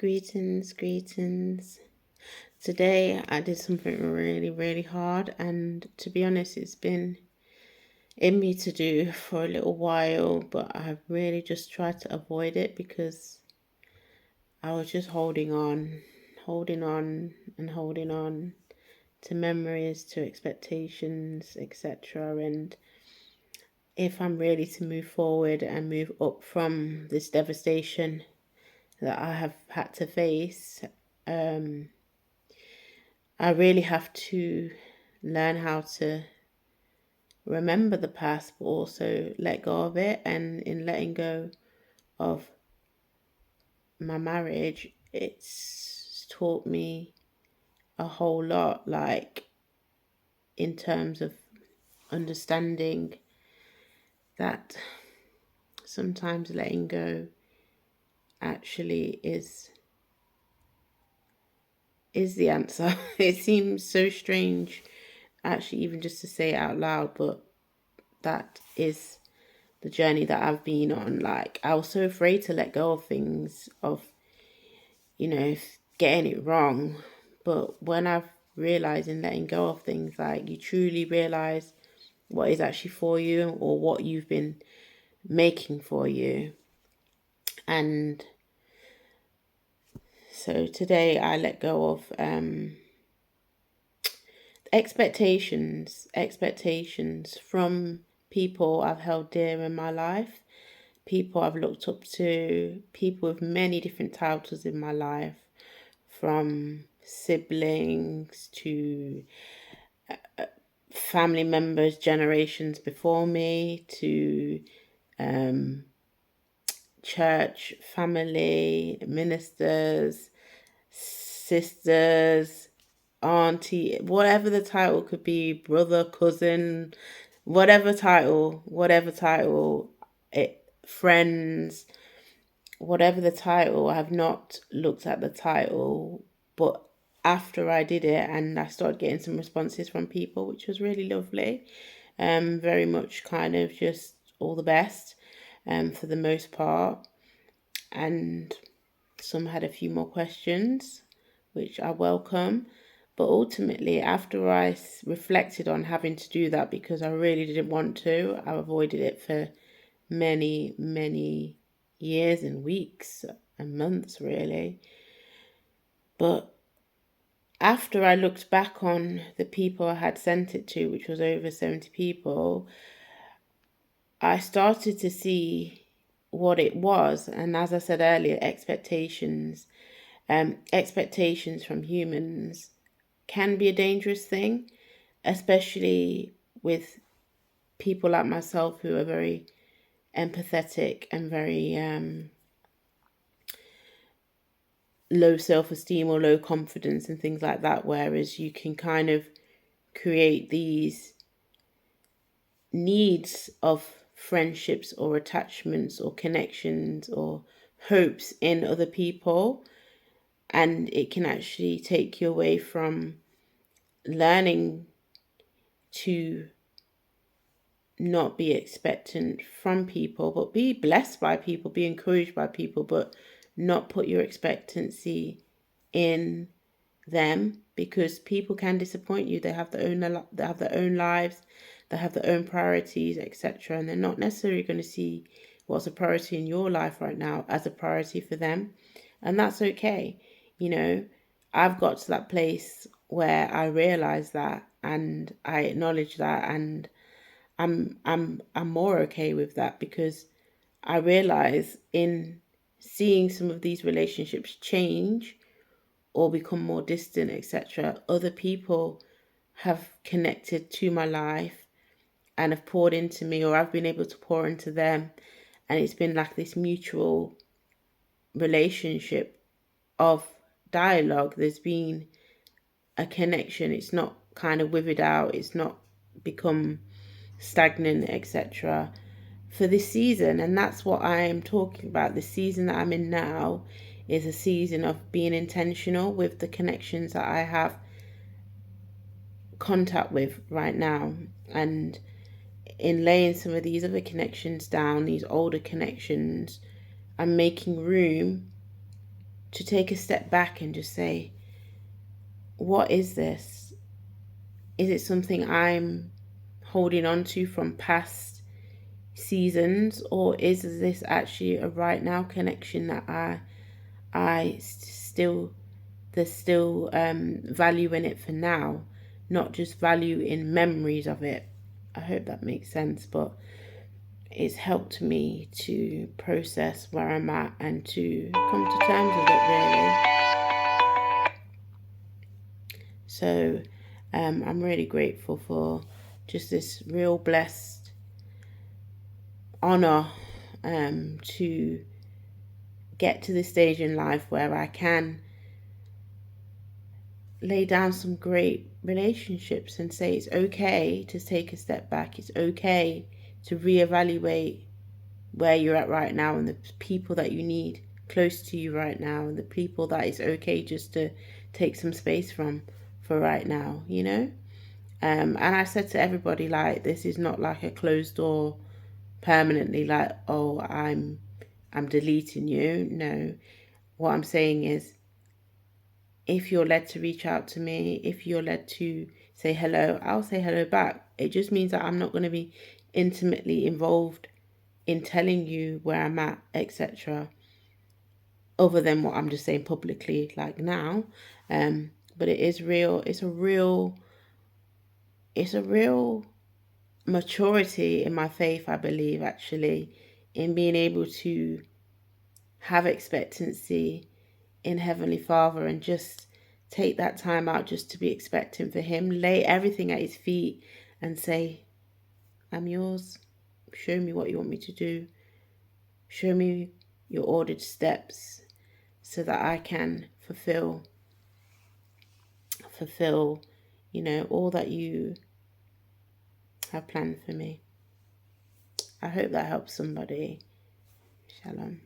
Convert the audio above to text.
Greetings. Today I did something really, really hard, and to be honest, it's been in me to do for a little while, but I've really just tried to avoid it because I was just holding on to memories, to expectations, etc. And if I'm really to move forward and move up from this devastation that I have had to face, I really have to learn how to remember the past, but also let go of it. And in letting go of my marriage, it's taught me a whole lot, like in terms of understanding that sometimes letting go actually is the answer. It seems so strange actually even just to say it out loud, but that is the journey that I've been on. Like, I was so afraid to let go of things, of getting it wrong. But when I've realized in letting go of things, like, you truly realize what is actually for you or what you've been making for you. And so today I let go of expectations from people I've held dear in my life, people I've looked up to, people with many different titles in my life, from siblings to family members, generations before me, to church family, ministers, sisters, auntie, whatever the title could be, brother, cousin, whatever title, friends, whatever the title. I have not looked at the title, but after I did it and I started getting some responses from people, which was really lovely, very much kind of just all the best, for the most part. And some had a few more questions, which I welcome. But ultimately, after I reflected on having to do that, because I really didn't want to, I avoided it for many, many years and weeks and months, really. But after I looked back on the people I had sent it to, which was over 70 people, I started to see what it was. And as I said earlier, expectations from humans can be a dangerous thing, especially with people like myself who are very empathetic and very low self-esteem or low confidence and things like that, whereas you can kind of create these needs of friendships or attachments or connections or hopes in other people, and it can actually take you away from learning to not be expectant from people, but be blessed by people, be encouraged by people, but not put your expectancy in them, because people can disappoint you. They have their own lives, they have their own priorities, etc., and they're not necessarily going to see what's a priority in your life right now as a priority for them, and that's okay. I've got to that place where I realize that and I acknowledge that, and I'm more okay with that, because I realize in seeing some of these relationships change or become more distant, etc., other people have connected to my life and have poured into me, or I've been able to pour into them, and it's been like this mutual relationship of dialogue. There's been a connection. It's not kind of withered out, it's not become stagnant, etc., for this season. And that's what I am talking about. The season that I'm in now is a season of being intentional with the connections that I have contact with right now, and in laying some of these other connections down, these older connections, I'm making room to take a step back and just say, what is this? Is it something I'm holding on to from past seasons, or is this actually a right now connection that I still there's still value in it for now, not just value in memories of it. I hope that makes sense, but it's helped me to process where I'm at and to come to terms with it, really. So I'm really grateful for just this real blessed honor to get to this stage in life where I can lay down some great relationships and say it's okay to take a step back. It's okay to reevaluate where you're at right now and the people that you need close to you right now and the people that it's okay just to take some space from for right now, you know? And I said to everybody, like, this is not like a closed door permanently, like, oh, I'm deleting you. No. What I'm saying is, if you're led to reach out to me, if you're led to say hello, I'll say hello back. It just means that I'm not going to be intimately involved in telling you where I'm at, etc., other than what I'm just saying publicly, like now. But it is real. It's a real maturity in my faith, I believe, actually, in being able to have expectancy in Heavenly Father and just take that time out just to be expectant for Him, lay everything at His feet and say, I'm yours. Show me what you want me to do. Show me your ordered steps so that I can fulfill, all that you have planned for me. I hope that helps somebody. Shalom.